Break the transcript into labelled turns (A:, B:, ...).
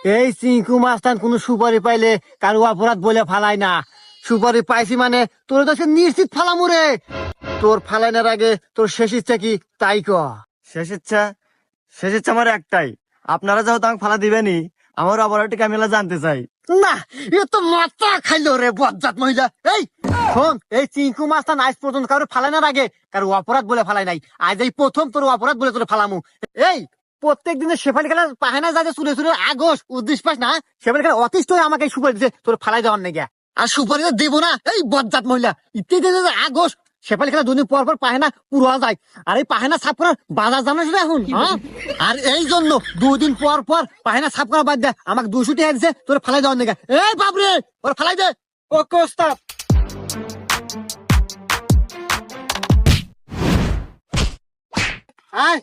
A: এই চিঙ্কু মাস্তান কোন সুপারি পাইলে কারো অপরাধ বলে ফালায় না। সুপারি পাইছি মানে তোর তো নিশ্চিত ফালামু রে। তোর ফালাইনার আগে তোর শেষ ইচ্ছা কি তাই ক।
B: শেষ ইচ্ছা শেষ ইচ্ছা আমার একটাই, আপনারা যেহেতু আমাকে ফালা দিবেনি, আমার অপরাধটিকে আমি এলা জানতে চাই।
A: না, এ তো মাথা খাইলো রে বজ্জাত মহিলা। এই শোন, এই চিঙ্কু মাস্তান আজ পর্যন্ত কারো ফালাইনার আগে কারো অপরাধ বলে ফালাই নাই। আজ এই প্রথম তোর অপরাধ বলে তোর ফালামু। এই প্রত্যেক দিনে শেফালি খেলার পাহানা যাতে চুলে চুলে আগস উদ্দেশ্য পাস না, শেফালি খেলা অতিষ্ঠ হয়ে আমাকে সুপারি দিছে তোর ফালাই দেওয়ার নাকি। আর সুপারি দেবো না এই বজ্জাত মহিলা। ইত্যাদি আগস শেফালি খেলা দুদিন পর পর পাহেনা পুরো যায়। আর এই পাহেনা সাফ করার বাজার জানাস না এখন, হ্যাঁ? আর এই জন্য 2 দিন পর পর পাহেনা সাফ করা বাদ দে আমাকে 200 টাকা দিছে তোর ফালাই দেওয়ার নাকি। এই বাবরে ওর ফালাই দে। ওকে ওস্তাদ। আয়